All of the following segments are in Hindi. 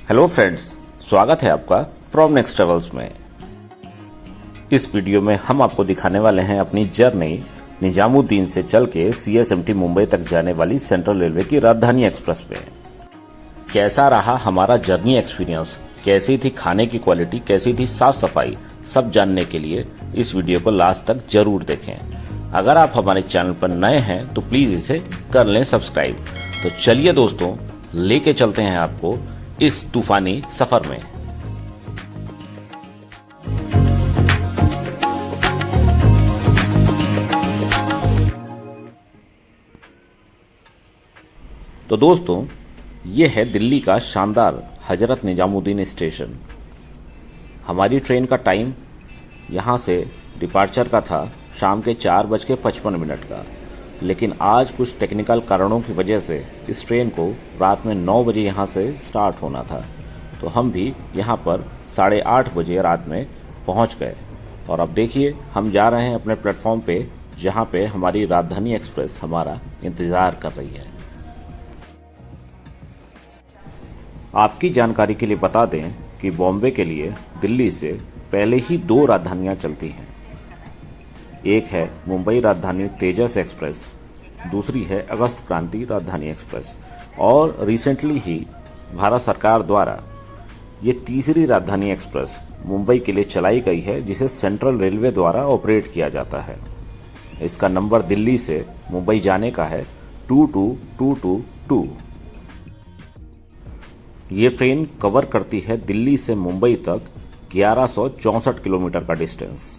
हेलो फ्रेंड्स, स्वागत है आपका फ्रॉम नेक्स्ट ट्रेवल्स में। इस वीडियो में हम आपको दिखाने वाले हैं अपनी जर्नी निजामुद्दीन से चल के सीएसएमटी मुंबई तक जाने वाली सेंट्रल रेलवे की राजधानी एक्सप्रेस में। कैसा रहा हमारा जर्नी एक्सपीरियंस, कैसी थी खाने की क्वालिटी, कैसी थी साफ सफाई, सब जानने के लिए इस वीडियो को लास्ट तक जरूर देखें। अगर आप हमारे चैनल पर नए हैं तो प्लीज इसे कर लें सब्सक्राइब। तो चलिए दोस्तों, लेके चलते हैं आपको इस तूफानी सफर में। तो दोस्तों, ये है दिल्ली का शानदार हजरत निजामुद्दीन स्टेशन। हमारी ट्रेन का टाइम यहाँ से डिपार्चर का था शाम के 4:55 का, लेकिन आज कुछ टेक्निकल कारणों की वजह से इस ट्रेन को रात में 9 बजे यहाँ से स्टार्ट होना था। तो हम भी यहाँ पर 8:30 बजे रात में पहुँच गए। और अब देखिए, हम जा रहे हैं अपने प्लेटफॉर्म पे, जहाँ पे हमारी राजधानी एक्सप्रेस हमारा इंतज़ार कर रही है। आपकी जानकारी के लिए बता दें कि बॉम्बे के लिए दिल्ली से पहले ही 2 राजधानियाँ चलती हैं। एक है मुंबई राजधानी तेजस एक्सप्रेस, दूसरी है अगस्त क्रांति राजधानी एक्सप्रेस। और रिसेंटली ही भारत सरकार द्वारा ये तीसरी राजधानी एक्सप्रेस मुंबई के लिए चलाई गई है, जिसे सेंट्रल रेलवे द्वारा ऑपरेट किया जाता है। इसका नंबर दिल्ली से मुंबई जाने का है 22222। ये ट्रेन कवर करती है दिल्ली से मुंबई तक 1164 किलोमीटर का डिस्टेंस।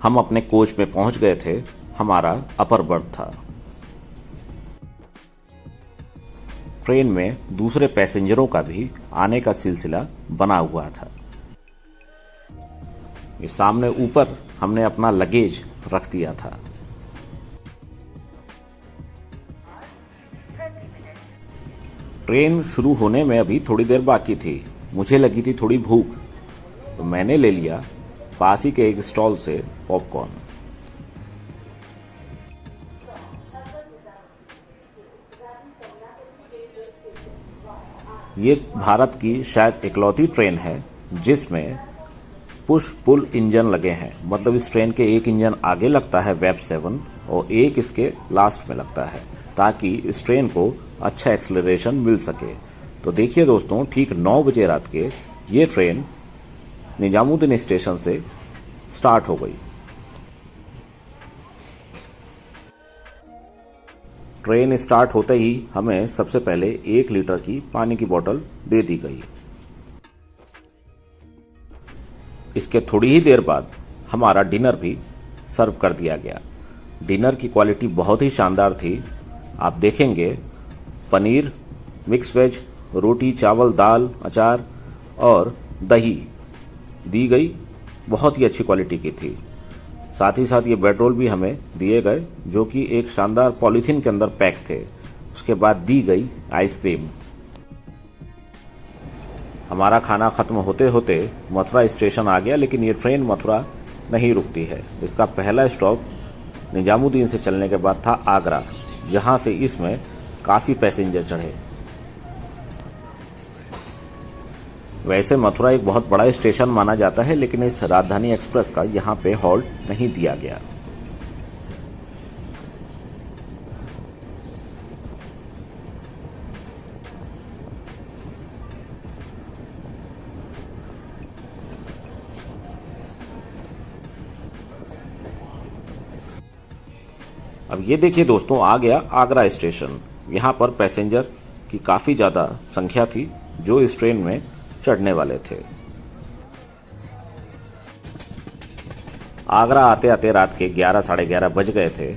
हम अपने कोच में पहुंच गए थे, हमारा अपर बर्थ था। ट्रेन में दूसरे पैसेंजरों का भी आने का सिलसिला बना हुआ था। ये सामने ऊपर हमने अपना लगेज रख दिया था। ट्रेन शुरू होने में अभी थोड़ी देर बाकी थी। मुझे लगी थी थोड़ी भूख, तो मैंने ले लिया पास ही के एक स्टॉल से पॉपकॉर्न। ये भारत की शायद इकलौती ट्रेन है जिसमें पुश पुल इंजन लगे हैं। मतलब इस ट्रेन के एक इंजन आगे लगता है वेब 7 और एक इसके लास्ट में लगता है, ताकि इस ट्रेन को अच्छा एक्सेलरेशन मिल सके। तो देखिए दोस्तों, ठीक 9 बजे रात के ये ट्रेन निजामुद्दीन स्टेशन से स्टार्ट हो गई। ट्रेन स्टार्ट होते ही हमें सबसे पहले 1 लीटर की पानी की बोतल दे दी गई। इसके थोड़ी ही देर बाद हमारा डिनर भी सर्व कर दिया गया। डिनर की क्वालिटी बहुत ही शानदार थी। आप देखेंगे, पनीर, मिक्स वेज, रोटी, चावल, दाल, अचार और दही दी गई। बहुत ही अच्छी क्वालिटी की थी। साथ ही साथ ये ब्रेड रोल भी हमें दिए गए, जो कि एक शानदार पॉलीथीन के अंदर पैक थे। उसके बाद दी गई आइसक्रीम। हमारा खाना खत्म होते होते मथुरा स्टेशन आ गया, लेकिन ये ट्रेन मथुरा नहीं रुकती है। इसका पहला स्टॉप निजामुद्दीन से चलने के बाद था आगरा, जहां से इसमें काफ़ी पैसेंजर चढ़े। वैसे मथुरा एक बहुत बड़ा स्टेशन माना जाता है, लेकिन इस राजधानी एक्सप्रेस का यहाँ पे हॉल्ट नहीं दिया गया। अब ये देखिए दोस्तों, आ गया आगरा स्टेशन। यहाँ पर पैसेंजर की काफ़ी ज़्यादा संख्या थी जो इस ट्रेन में चढ़ने वाले थे। आगरा आते आते रात के 11 साढ़े 11 बज गए थे।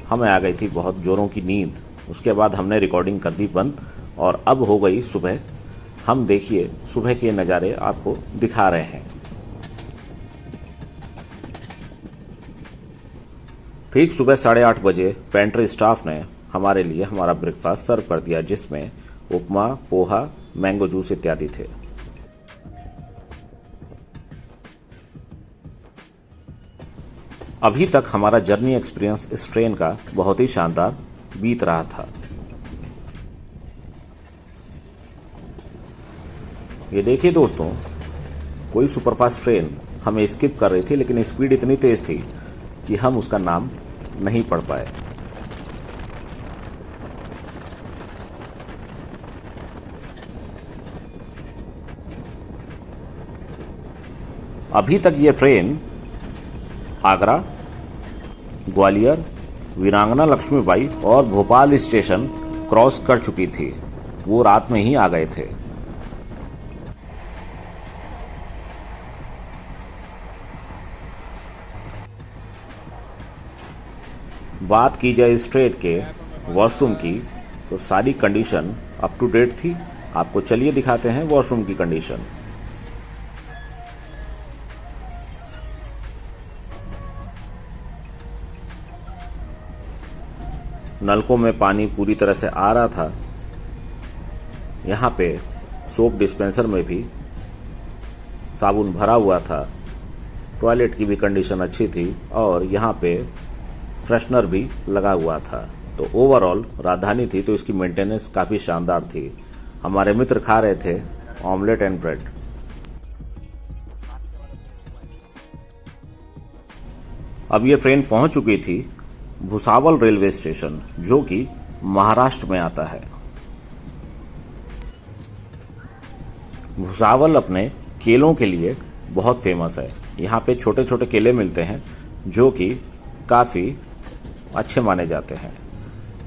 हमें आ गई थी बहुत जोरों की नींद। उसके बाद हमने रिकॉर्डिंग कर दी बंद और अब हो गई सुबह। हम देखिए सुबह के नज़ारे आपको दिखा रहे हैं। ठीक सुबह 8:30 बजे पेंट्री स्टाफ ने हमारे लिए हमारा ब्रेकफास्ट सर्व कर दिया, जिसमें उपमा, पोहा, मैंगो जूस इत्यादि थे। अभी तक हमारा जर्नी एक्सपीरियंस इस ट्रेन का बहुत ही शानदार बीत रहा था। ये देखिए दोस्तों, कोई सुपरफास्ट ट्रेन हमें स्किप कर रही थी, लेकिन स्पीड इतनी तेज थी कि हम उसका नाम नहीं पढ़ पाए। अभी तक ये ट्रेन आगरा, ग्वालियर, वीरांगना लक्ष्मीबाई और भोपाल स्टेशन क्रॉस कर चुकी थी। वो रात में ही आ गए थे। बात की जाए इस ट्रेन के वॉशरूम की, तो सारी कंडीशन अप टू डेट थी। आपको चलिए दिखाते हैं वॉशरूम की कंडीशन। नलकों में पानी पूरी तरह से आ रहा था। यहाँ पे सोप डिस्पेंसर में भी साबुन भरा हुआ था। टॉयलेट की भी कंडीशन अच्छी थी और यहाँ पे फ्रेशनर भी लगा हुआ था। तो ओवरऑल राजधानी थी तो इसकी मेंटेनेंस काफ़ी शानदार थी। हमारे मित्र खा रहे थे ऑमलेट एंड ब्रेड। अब ये ट्रेन पहुंच चुकी थी भुसावल रेलवे स्टेशन, जो कि महाराष्ट्र में आता है। भुसावल अपने केलों के लिए बहुत फेमस है। यहाँ पे छोटे छोटे केले मिलते हैं जो कि काफ़ी अच्छे माने जाते हैं।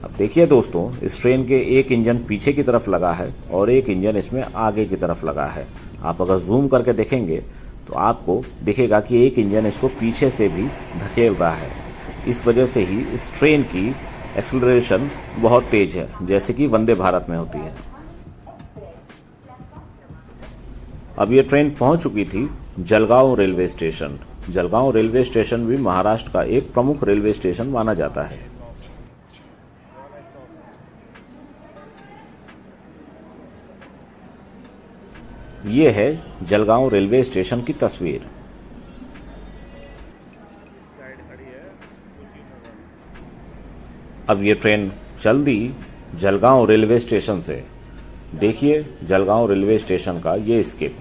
अब देखिए दोस्तों, इस ट्रेन के एक इंजन पीछे की तरफ लगा है और एक इंजन इसमें आगे की तरफ लगा है। आप अगर जूम करके देखेंगे तो आपको दिखेगा कि एक इंजन इसको पीछे से भी धकेल रहा है। इस वजह से ही इस ट्रेन की एक्सेलरेशन बहुत तेज है, जैसे कि वंदे भारत में होती है। अब ये ट्रेन पहुंच चुकी थी Jalgaon railway station. Jalgaon railway station भी महाराष्ट्र का एक प्रमुख रेलवे स्टेशन माना जाता है। ये है जलगांव रेलवे स्टेशन की तस्वीर। अब ये ट्रेन चल दी जलगांव रेलवे स्टेशन से। देखिए जलगांव रेलवे स्टेशन का ये स्किप।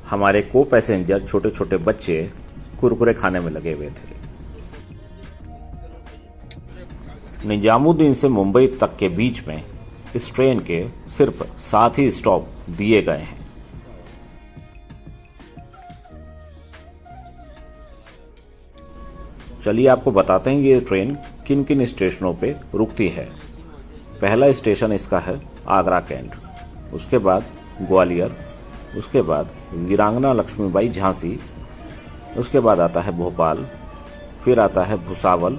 हमारे को पैसेंजर छोटे छोटे बच्चे कुरकुरे खाने में लगे हुए थे। निजामुद्दीन से मुंबई तक के बीच में इस ट्रेन के सिर्फ 7 ही स्टॉप दिए गए हैं। चलिए आपको बताते हैं ये ट्रेन किन किन स्टेशनों पे रुकती है। पहला स्टेशन इसका है आगरा कैंट, उसके बाद ग्वालियर, उसके बाद वीरांगना लक्ष्मीबाई झांसी, उसके बाद आता है भोपाल, फिर आता है भुसावल,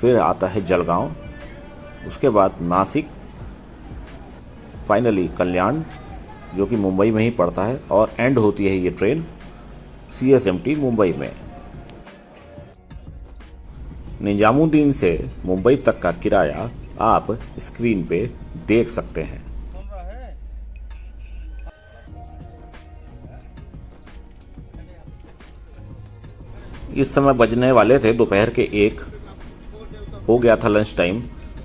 फिर आता है जलगांव, उसके बाद नासिक, फाइनली कल्याण जो कि मुंबई में ही पड़ता है, और एंड होती है ये ट्रेन CSMT मुंबई में। निजामुद्दीन से मुंबई तक का किराया आप स्क्रीन पे देख सकते हैं। इस समय बजने वाले थे दोपहर के 1, हो गया था लंच टाइम।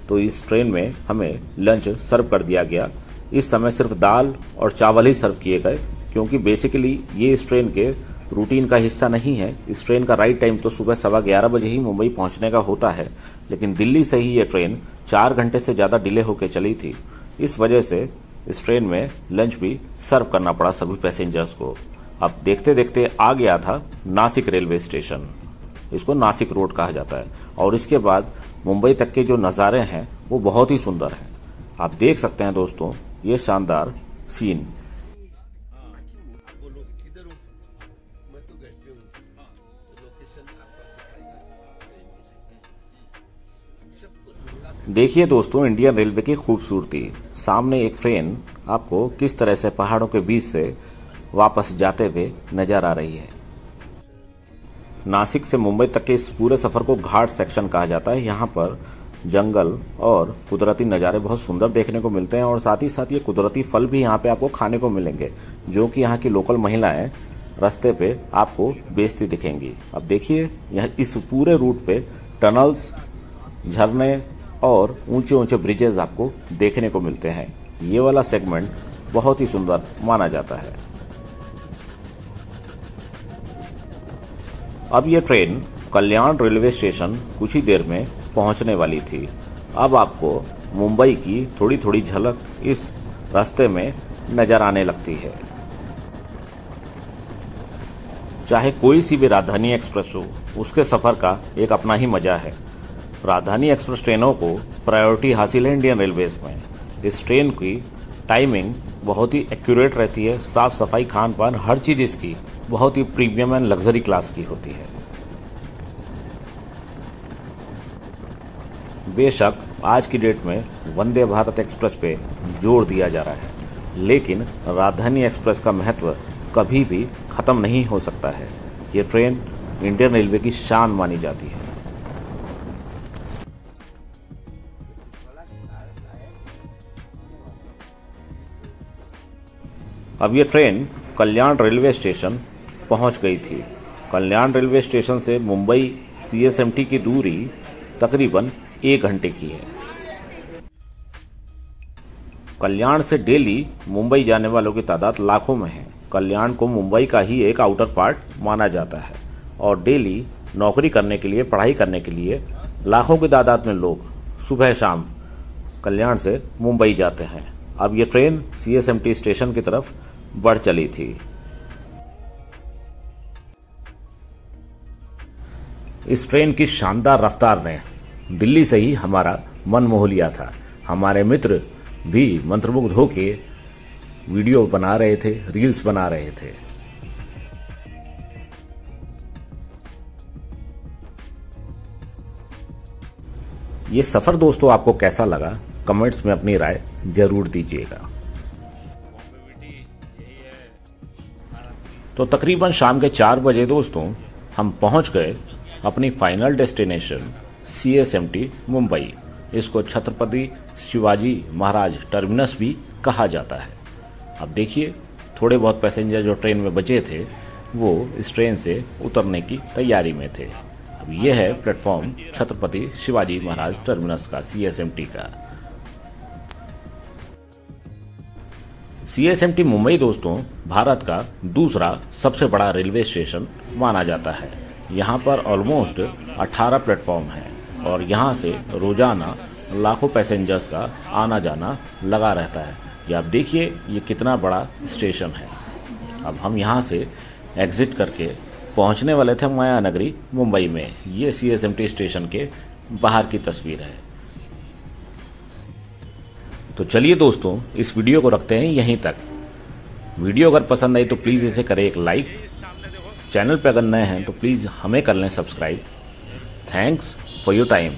तो इस ट्रेन में हमें लंच सर्व कर दिया गया। इस समय सिर्फ दाल और चावल ही सर्व किए गए, क्योंकि बेसिकली ये इस ट्रेन के रूटीन का हिस्सा नहीं है। इस ट्रेन का राइट टाइम तो सुबह 11:15 बजे ही मुंबई पहुंचने का होता है, लेकिन दिल्ली से ही ये ट्रेन 4 घंटे से ज़्यादा डिले होकर चली थी। इस वजह से इस ट्रेन में लंच भी सर्व करना पड़ा सभी पैसेंजर्स को। अब देखते देखते आ गया था नासिक रेलवे स्टेशन। इसको नासिक रोड कहा जाता है। और इसके बाद मुंबई तक के जो नज़ारे हैं वो बहुत ही सुंदर हैं। आप देख सकते हैं दोस्तों ये शानदार सीन। देखिए दोस्तों इंडियन रेलवे की खूबसूरती। सामने एक ट्रेन आपको किस तरह से पहाड़ों के बीच से वापस जाते हुए नजर आ रही है। नासिक से मुंबई तक के इस पूरे सफर को घाट सेक्शन कहा जाता है। यहाँ पर जंगल और कुदरती नज़ारे बहुत सुंदर देखने को मिलते हैं, और साथ ही साथ ये कुदरती फल भी यहाँ पे आपको खाने को मिलेंगे, जो कि यहाँ की लोकल महिलाएं रास्ते पे आपको बेचती दिखेंगी। अब देखिए यह इस पूरे रूट पे टनल्स, झरने और ऊंचे ऊंचे ब्रिजेस आपको देखने को मिलते हैं। ये वाला सेगमेंट बहुत ही सुंदर माना जाता है। अब ये ट्रेन कल्याण रेलवे स्टेशन कुछ ही देर में पहुंचने वाली थी। अब आपको मुंबई की थोड़ी थोड़ी झलक इस रास्ते में नजर आने लगती है। चाहे कोई सी भी राजधानी एक्सप्रेस हो, उसके सफ़र का एक अपना ही मजा है। राजधानी एक्सप्रेस ट्रेनों को प्रायोरिटी हासिल है इंडियन रेलवेज में। इस ट्रेन की टाइमिंग बहुत ही एक्यूरेट रहती है। साफ सफाई, खान पान, हर चीज़ इसकी बहुत ही प्रीमियम एंड लग्जरी क्लास की होती है। बेशक आज की डेट में वंदे भारत एक्सप्रेस पे जोर दिया जा रहा है, लेकिन राजधानी एक्सप्रेस का महत्व कभी भी खत्म नहीं हो सकता है। ये ट्रेन इंडियन रेलवे की शान मानी जाती है। अब ये ट्रेन कल्याण रेलवे स्टेशन पहुंच गई थी। कल्याण रेलवे स्टेशन से मुंबई CSMT की दूरी तकरीबन 1 घंटे की है। कल्याण से डेली मुंबई जाने वालों की तादाद लाखों में है। कल्याण को मुंबई का ही एक आउटर पार्ट माना जाता है और डेली नौकरी करने के लिए, पढ़ाई करने के लिए लाखों की तादाद में लोग सुबह शाम कल्याण से मुंबई जाते हैं। अब ये ट्रेन CSMT स्टेशन की तरफ बढ़ चली थी। इस ट्रेन की शानदार रफ्तार ने दिल्ली से ही हमारा मन मोह लिया था। हमारे मित्र भी मंत्रमुग्ध होके वीडियो बना रहे थे, रील्स बना रहे थे। ये सफर दोस्तों आपको कैसा लगा, कमेंट्स में अपनी राय जरूर दीजिएगा। तो तकरीबन शाम के 4 बजे दोस्तों हम पहुंच गए अपनी फाइनल डेस्टिनेशन CSMT मुंबई। इसको छत्रपति शिवाजी महाराज टर्मिनस भी कहा जाता है। अब देखिए, थोड़े बहुत पैसेंजर जो ट्रेन में बचे थे वो इस ट्रेन से उतरने की तैयारी में थे। अब यह है प्लेटफॉर्म छत्रपति शिवाजी महाराज टर्मिनस का, CSMT का। CSMT मुंबई दोस्तों भारत का दूसरा सबसे बड़ा रेलवे स्टेशन माना जाता है। यहाँ पर ऑलमोस्ट 18 प्लेटफॉर्म हैं और यहाँ से रोजाना लाखों पैसेंजर्स का आना जाना लगा रहता है। ये आप देखिए, ये कितना बड़ा स्टेशन है। अब हम यहाँ से एग्जिट करके पहुँचने वाले थे माया नगरी मुंबई में। ये CSMT स्टेशन के बाहर की तस्वीर है। तो चलिए दोस्तों, इस वीडियो को रखते हैं यहीं तक। वीडियो अगर पसंद आई तो प्लीज़ इसे करें एक लाइक। चैनल पर अगर नए हैं तो प्लीज़ हमें कर लें subscribe. Thanks for your time.